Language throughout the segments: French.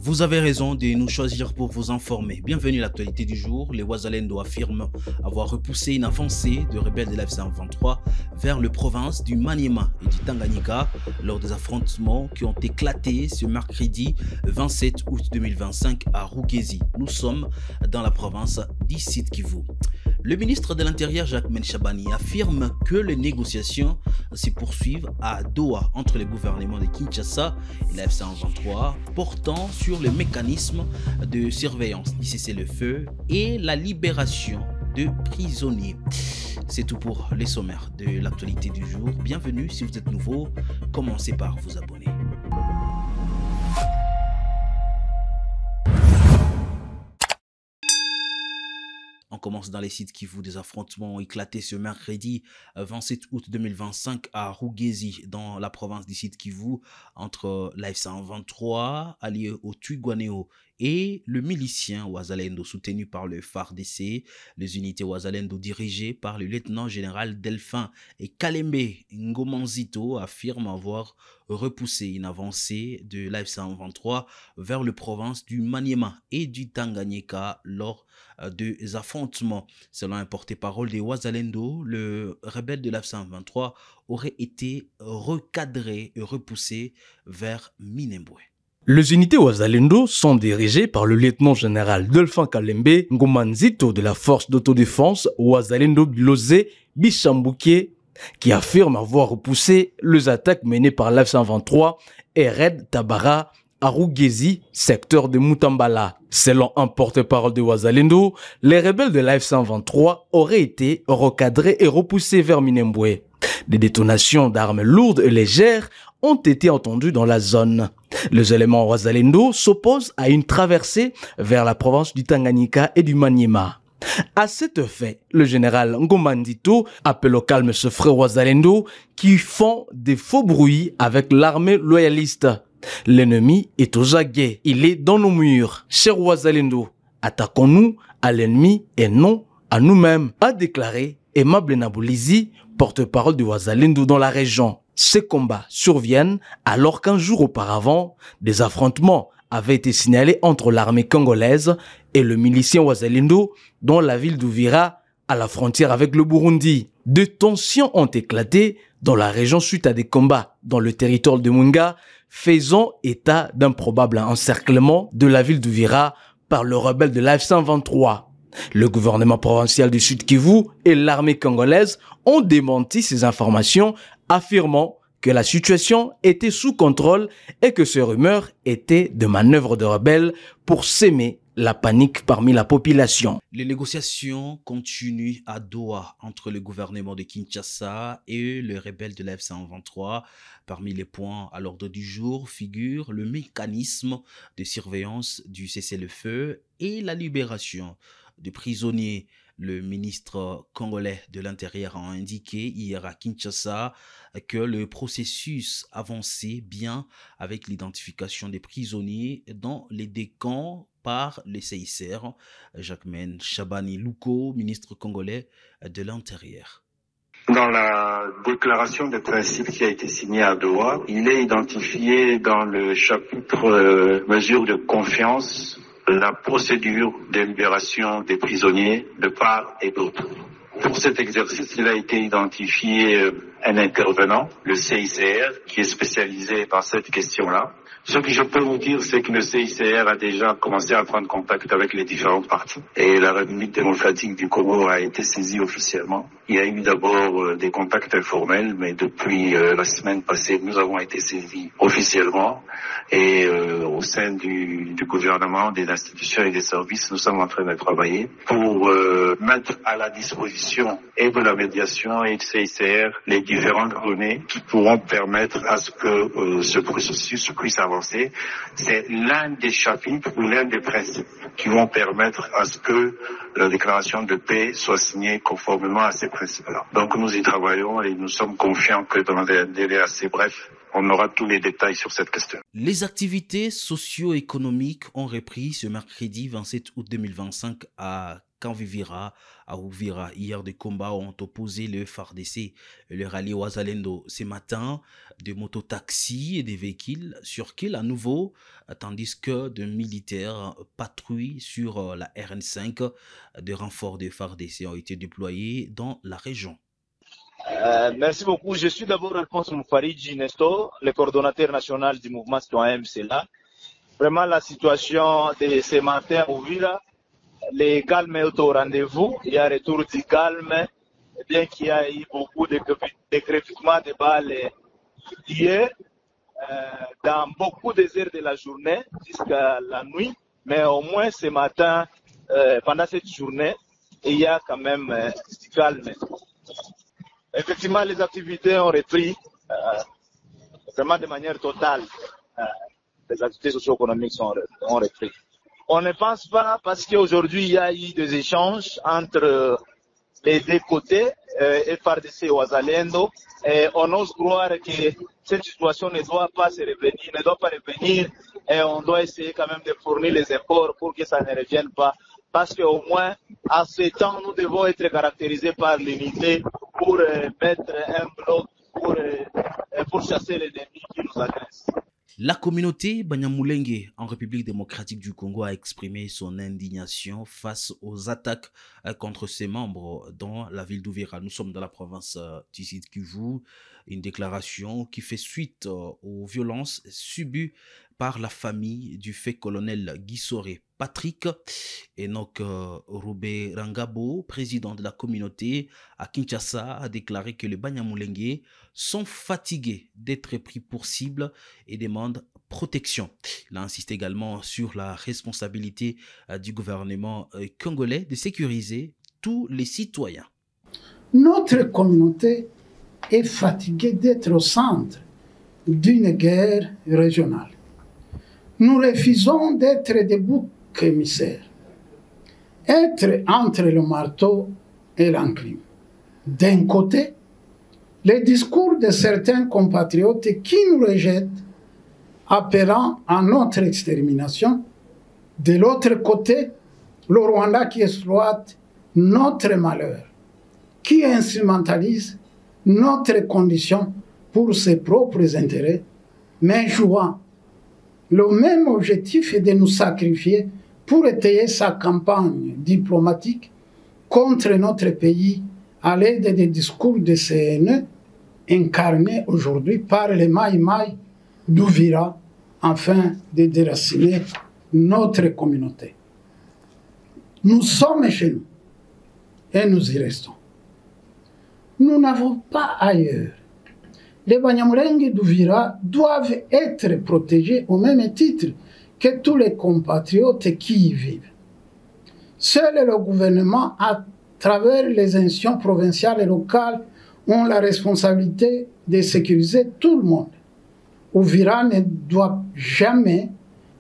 Vous avez raison de nous choisir pour vous informer. Bienvenue à l'actualité du jour. Les Wazalendo affirment avoir repoussé une avancée de rebelles de l'F-123 vers les provinces du Maniema et du Tanganyika lors des affrontements qui ont éclaté ce mercredi 27 août 2025 à Rugezi. Nous sommes dans la province du Sud Kivu. Le ministre de l'Intérieur, Jacquemain Shabani, affirme que les négociations se poursuivent à Doha entre le gouvernement de Kinshasa et la F-123, portant sur le mécanisme de surveillance du cessez-le-feu et la libération de prisonniers. C'est tout pour les sommaires de l'actualité du jour. Bienvenue si vous êtes nouveau, commencez par vous abonner. On commence dans les sites Kivu. Des affrontements ont éclaté ce mercredi 27 août 2025 à Rugezi, dans la province du Sud Kivu, entre la F-123 allié au Twirwaneho et le milicien Wazalendo soutenu par le FARDC. Les unités Wazalendo dirigées par le lieutenant-général Delphin et Kalembe Ngomanzito affirment avoir repoussé une avancée de la F-123 vers les provinces du Maniema et du Tanganyika lors des affrontements. Selon un porte-parole des Wazalendo, le rebelle de la F-123 aurait été recadré et repoussé vers Minembwe. Les unités Wazalendo sont dirigées par le lieutenant-général Delphin Kalembe Ngomanzito de la force d'autodéfense Wazalendo Bilozé Bichambuke, qui affirme avoir repoussé les attaques menées par l'F-123 et Red Tabara à Rugezi, secteur de Mutambala. Selon un porte-parole de Wazalendo, les rebelles de la F-123 auraient été recadrés et repoussés vers Minembwe. Des détonations d'armes lourdes et légères ont été entendues dans la zone. Les éléments Wazalendo s'opposent à une traversée vers la province du Tanganyika et du Maniema. À cet effet, le général Ngomanzito appelle au calme ce frère Wazalendo qui font des faux bruits avec l'armée loyaliste. L'ennemi est aux aguets, il est dans nos murs. Cher Wazalendo, attaquons-nous à l'ennemi et non à nous-mêmes, a déclaré Aimable Naboulizi, porte-parole de Wazalendo dans la région. Ces combats surviennent alors qu'un jour auparavant, des affrontements avaient été signalés entre l'armée congolaise et le milicien Wazalendo dans la ville d'Uvira, à la frontière avec le Burundi. De tensions ont éclaté dans la région suite à des combats dans le territoire de Mwenga, faisant état d'un probable encerclement de la ville d'Uvira par le rebelle de la F-123. Le gouvernement provincial du Sud Kivu et l'armée congolaise ont démenti ces informations, affirmant que la situation était sous contrôle et que ces rumeurs étaient de manœuvres de rebelles pour s'aimer la panique parmi la population. Les négociations continuent à Doha entre le gouvernement de Kinshasa et les rebelles de la F-123. Parmi les points à l'ordre du jour figure le mécanisme de surveillance du cessez-le-feu et la libération de prisonniers. Le ministre congolais de l'Intérieur a indiqué hier à Kinshasa que le processus avançait bien avec l'identification des prisonniers dans les deux camps par le CICR. Jacquemain Shabani Louko, ministre congolais de l'Intérieur. Dans la déclaration de principe qui a été signée à Doha, il est identifié dans le chapitre mesures de confiance la procédure de libération des prisonniers de part et d'autre. Pour cet exercice, il a été identifié un intervenant, le CICR, qui est spécialisé dans cette question-là. Ce que je peux vous dire, c'est que le CICR a déjà commencé à prendre contact avec les différentes parties. Et la République démocratique du Congo a été saisie officiellement. Il y a eu d'abord des contacts informels, mais depuis la semaine passée, nous avons été saisis officiellement. Et au sein du gouvernement, des institutions et des services, nous sommes en train de travailler pour mettre à la disposition et de la médiation et du CICR les différentes données qui pourront permettre à ce que ce processus puisse avancer. C'est l'un des chapitres ou l'un des principes qui vont permettre à ce que la déclaration de paix soit signée conformément à ces principes-là. Donc nous y travaillons et nous sommes confiants que dans un délai assez bref, on aura tous les détails sur cette question. Les activités socio-économiques ont repris ce mercredi 27 août 2025 à Kanvivira, à Uvira. Hier, des combats ont opposé le FARDC et le rallye Wazalendo. Ce matin, des mototaxis et des véhicules circulent à nouveau, tandis que de militaires patrouillent sur la RN5. Des renforts de FARDC ont été déployés dans la région. Merci beaucoup. Je suis d'abord Alphonse Moufaridji Nestor, le coordonnateur national du mouvement citoyen MCLA. Vraiment, la situation de ce matin au Uvira, le calme est au rendez-vous. Il y a retour du calme, bien qu'il y ait eu beaucoup de crépitements de balles hier, dans beaucoup des heures de la journée jusqu'à la nuit. Mais au moins ce matin, pendant cette journée, il y a quand même du calme. Effectivement, les activités ont repris vraiment de manière totale. Les activités socio-économiques ont repris. On ne pense pas parce qu'aujourd'hui, il y a eu des échanges entre les deux côtés, FARDC et Wazalendo, et on ose croire que cette situation ne doit pas revenir, et on doit essayer quand même de fournir les efforts pour que ça ne revienne pas. Parce qu'au moins, à ce temps, nous devons être caractérisés par l'unité pour mettre un bloc pour chasser les ennemis qui nous agressent. La communauté Banyamulenge en République démocratique du Congo a exprimé son indignation face aux attaques contre ses membres dans la ville d'Uvira. Nous sommes dans la province du Sud Kivu. Une déclaration qui fait suite aux violences subies par la famille du fait colonel Guissoré Patrick. Enoch Roubé Rangabo, président de la communauté à Kinshasa, a déclaré que les Banyamulenge sont fatigués d'être pris pour cible et demandent protection. Il a insisté également sur la responsabilité du gouvernement congolais de sécuriser tous les citoyens. Notre communauté est fatiguée d'être au centre d'une guerre régionale. Nous refusons d'être des boucs émissaires, être entre le marteau et l'enclume. D'un côté, les discours de certains compatriotes qui nous rejettent, appelant à notre extermination. De l'autre côté, le Rwanda qui exploite notre malheur, qui instrumentalise notre condition pour ses propres intérêts, mais jouant le même objectif est de nous sacrifier pour étayer sa campagne diplomatique contre notre pays à l'aide des discours de CNE incarnés aujourd'hui par les Maï-Maï d'Uvira afin de déraciner notre communauté. Nous sommes chez nous et nous y restons. Nous n'avons pas ailleurs. Les Banyamulenge d'Uvira doivent être protégés au même titre que tous les compatriotes qui y vivent. Seul le gouvernement, à travers les institutions provinciales et locales, ont la responsabilité de sécuriser tout le monde. Uvira ne doit jamais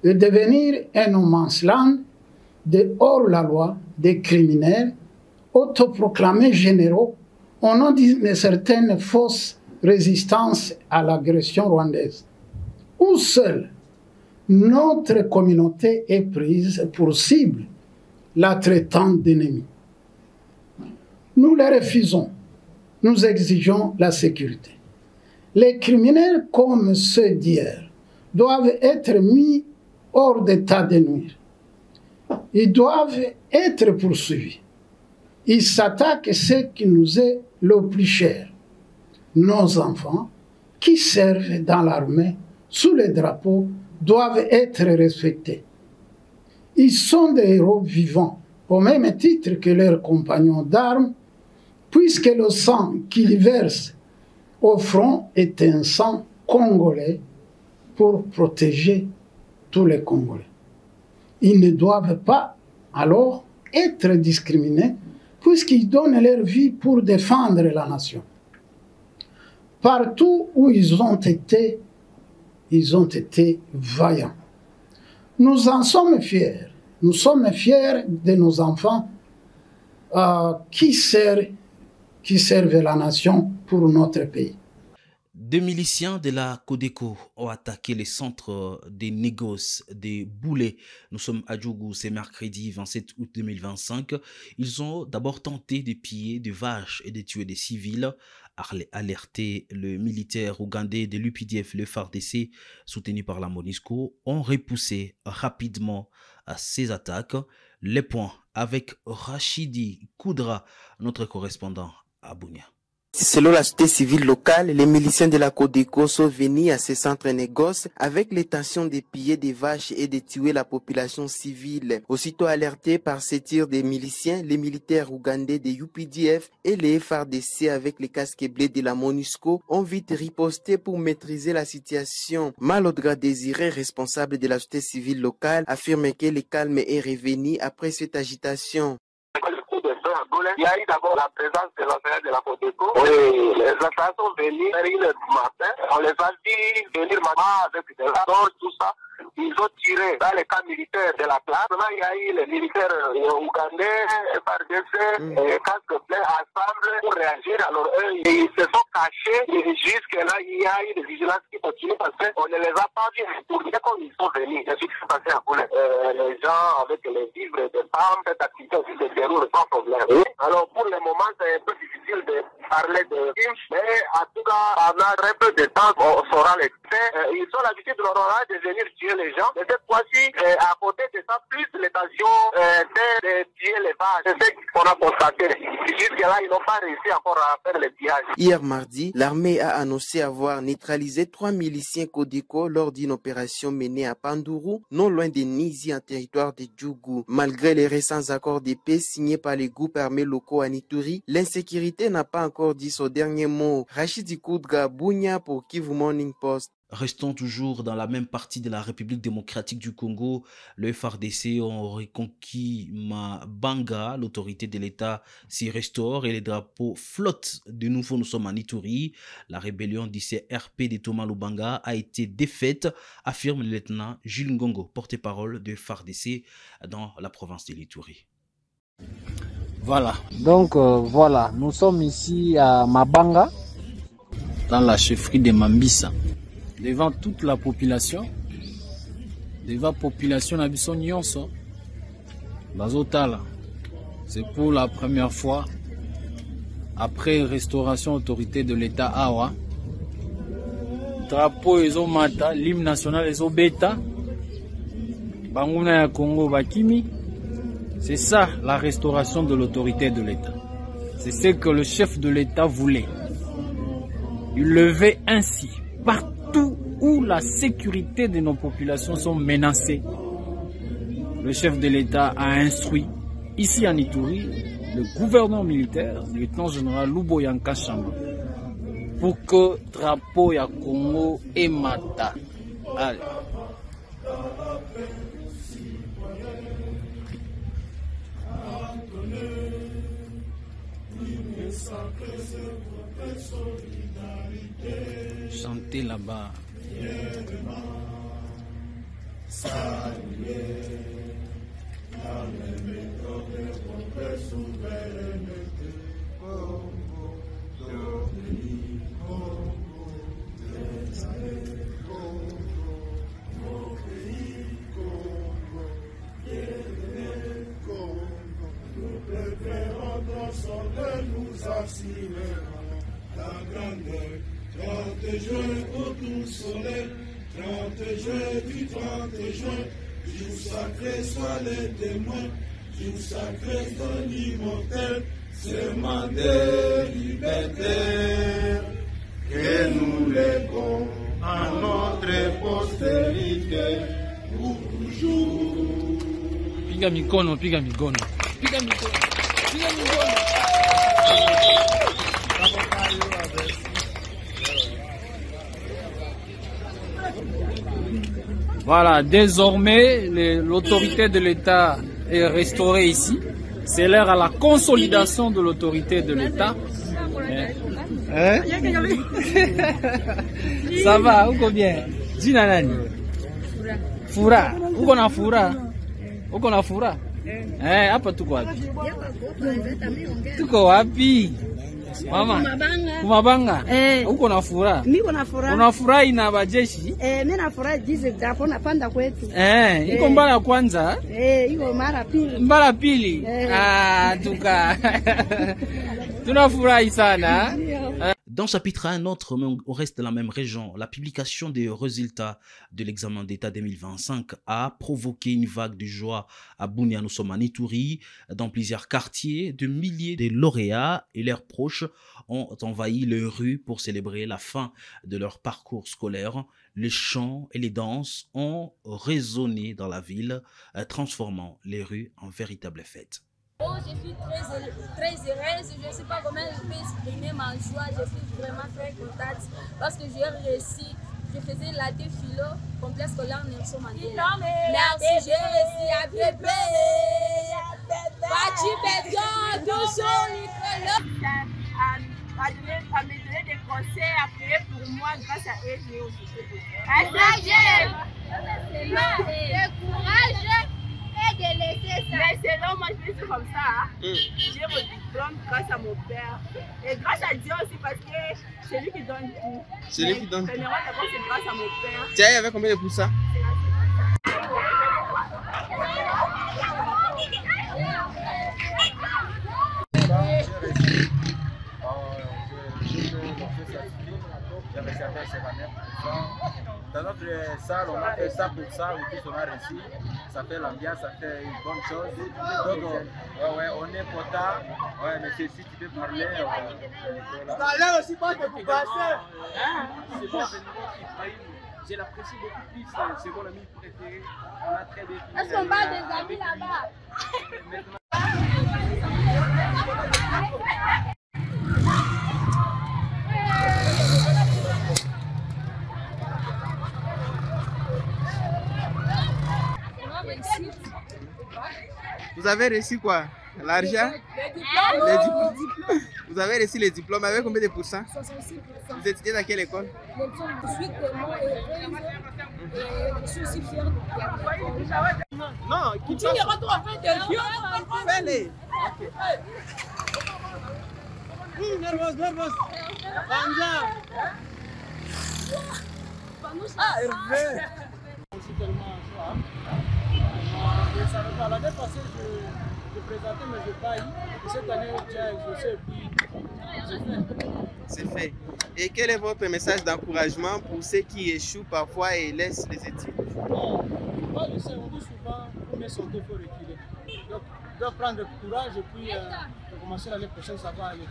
devenir un no man's land de hors-la-loi, des criminels autoproclamés généraux au nom d'une certaine fausse résistance à l'agression rwandaise, où seule notre communauté est prise pour cible, la traitant d'ennemi. Nous les refusons, nous exigeons la sécurité. Les criminels comme ceux d'hier doivent être mis hors d'état de nuire. Ils doivent être poursuivis. Ils s'attaquent à ce qui nous est le plus cher. Nos enfants qui servent dans l'armée sous les drapeaux doivent être respectés. Ils sont des héros vivants, au même titre que leurs compagnons d'armes, puisque le sang qu'ils versent au front est un sang congolais pour protéger tous les Congolais. Ils ne doivent pas alors être discriminés, puisqu'ils donnent leur vie pour défendre la nation. Partout où ils ont été vaillants. Nous en sommes fiers. Nous sommes fiers de nos enfants qui servent la nation pour notre pays. Des miliciens de la Codeco ont attaqué les centres des négoces des Boulets. Nous sommes à Djougou, c'est mercredi 27 août 2025. Ils ont d'abord tenté de piller des vaches et de tuer des civils. Alerté, le militaire ougandais de l'UPDF, le FARDC, soutenu par la MONUSCO, ont repoussé rapidement à ces attaques. Les points avec Rachidi Koudra, notre correspondant à Bunia. Selon la société civile locale, les miliciens de la Codeco sont venus à ces centres négoces avec l'intention de piller des vaches et de tuer la population civile. Aussitôt alertés par ces tirs des miliciens, les militaires ougandais de UPDF et les FARDC avec les casques bleus de la MONUSCO ont vite riposté pour maîtriser la situation. Malodra Désiré, responsable de la société civile locale, affirme que le calme est revenu après cette agitation. Il y a eu d'abord la présence de l'enseignant de la Codeco. Oui, les assaillants sont venus vers 1h du matin. On les a dit venir matin avec de la torche, tout ça. Ils ont tiré dans les camps militaires de la place. Maintenant, il y a eu les militaires ougandais, FARDC, casques pleins ensemble pour réagir. Alors eux, ils se sont cachés. Et jusque-là, il y a eu des vigilances qui continuent parce qu'on ne les a pas vus retourner comme ils sont venus. C'est ce qui s'est passé à Goulet. Les gens avec les vivres des femmes, cette activité aussi se déroule sans problème. Alors pour le moment, c'est un peu difficile de parler de film, mais en tout cas, pendant très peu de temps, on saura les faits. Ils ont l'habitude de venir tuer les gens. Mais cette fois-ci, à côté de ça, plus l'intention de tuer les vaches. C'est ce qu'on a constaté. Jusque-là, ils n'ont pas réussi encore à faire les pillages. Hier mardi, l'armée a annoncé avoir neutralisé 3 miliciens Codeco lors d'une opération menée à Pandourou, non loin de Nizi, en territoire de Djougou. Malgré les récents accords de paix signés par les groupes armés locaux à Nituri, l'insécurité n'a pas encore dit son dernier mot. Rachidi Koudra, Bunia pour Kivu Morning Post. Restons toujours dans la même partie de la République démocratique du Congo. Le FARDC ont reconquis Mabanga. L'autorité de l'État s'y restaure et les drapeaux flottent. De nouveau, nous sommes en Ituri. La rébellion du CRP de Thomas Lubanga a été défaite, affirme le lieutenant Jules Ngongo, porte-parole de FARDC dans la province de l'Ituri. Voilà, donc voilà, nous sommes ici à Mabanga, dans la chefferie de Mambisa. Devant toute la population, devant la population d'Abisson Nyonso, Bazotala, c'est pour la première fois, après restauration autorité de l'État Awa, drapeau ezo mata, l'hymne national ezo beta, Banguna ya Congo Bakimi, c'est ça la restauration de l'autorité de l'État. C'est ce que le chef de l'État voulait. Il le veut ainsi, partout où la sécurité de nos populations sont menacées. Le chef de l'État a instruit, ici en Ituri, le gouverneur militaire, le lieutenant-général Luboyanka Chamba, pour que le drapeau ya Congo et Mata. Allez. Chantez là-bas. La grandeur, 30 juin, autour soleil, 30 juin du 30 juin, jour sacré soit les témoins, jour sacré soit l'immortel, serment de liberté, que nous léguons à notre postérité pour toujours. Piga mikono, piga mikono, piga mikono, piga mikono. Voilà, désormais, l'autorité de l'État est restaurée ici. C'est l'heure à la consolidation de l'autorité de l'État. Ça va, ou combien? Jina nani? Fura. Uko na fura? Uko na fura? Hapa tuko wapi? Tuko wapi? Mama, kumabanga. Uko na furaha? Niko na furaha. Unafurahi na bajeshi? Mimi nafurahi jinsi Japon napanda kwetu. Iko mbara ya kwanza? Iko mara pili. Mbara pili. Tuka. Tunafurahi sana. Dans chapitre 1, on reste dans la même région. La publication des résultats de l'examen d'État 2025 a provoqué une vague de joie à Bunia, nous sommes à Ituri. Dans plusieurs quartiers, de milliers de lauréats et leurs proches ont envahi les rues pour célébrer la fin de leur parcours scolaire. Les chants et les danses ont résonné dans la ville, transformant les rues en véritable fête. Je suis très heureuse, je ne sais pas comment je peux exprimer ma joie, je suis vraiment très contente parce que j'ai réussi. Je faisais la défilo complexe scolaire Nelson Mandela. Merci, j'ai réussi à bébé. Fati Béton, toujours l'école. À me donner des conseils à prier pour moi grâce à eux. Courage. De laisser ça. Mais selon moi, je suis comme ça. J'ai mon diplôme grâce à mon père. Et grâce à Dieu aussi, parce que c'est lui qui donne tout. C'est lui qui donne tout. Premièrement, d'abord, c'est grâce à mon père. Tu avais combien de poussins? Dans notre salle, on a fait 100%, et puis on a réussi. Ça fait l'ambiance, ça fait une bonne chose. Donc, on est content. Ouais, mais si tu peux parler. Parler aussi pas de vous passer. C'est bon, je l'apprécie beaucoup plus. C'est mon ami préféré. On a très bien. Est-ce qu'on parle des amis là-bas? Vous avez reçu quoi? L'argent? Les diplômes. Vous avez reçu les diplômes avec combien de pourcents? 66%. Vous étudiez dans quelle école? Je suis tellement heureuse et je suis aussi fière de Non, qui tu iras trop en fait de fais-les. Nervos. Hervé. Je suis tellement chaud. Je ne savais pas. L'année passée, je présentais, mais je n'ai pas eu. Et cette année, j'ai exaucé et puis c'est fait. Et quel est votre message d'encouragement pour ceux qui échouent parfois et laissent les études? Moi, je sais, on dit souvent, pour mieux sauter, il faut reculer. Donc, je dois prendre courage et puis commencer l'année prochaine, ça va aller.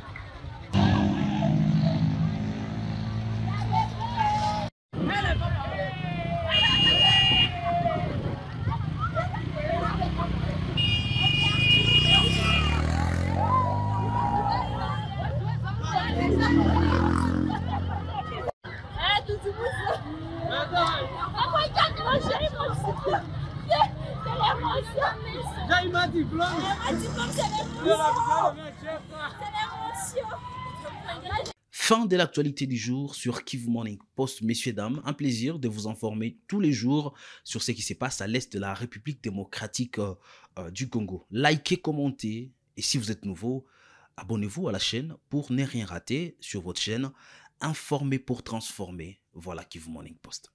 Fin de l'actualité du jour sur Kivu Morning Post. Messieurs, dames, un plaisir de vous informer tous les jours sur ce qui se passe à l'est de la République démocratique du Congo. Likez, commentez et si vous êtes nouveau, abonnez-vous à la chaîne pour ne rien rater sur votre chaîne. Informer pour transformer. Voilà Kivu Morning Post.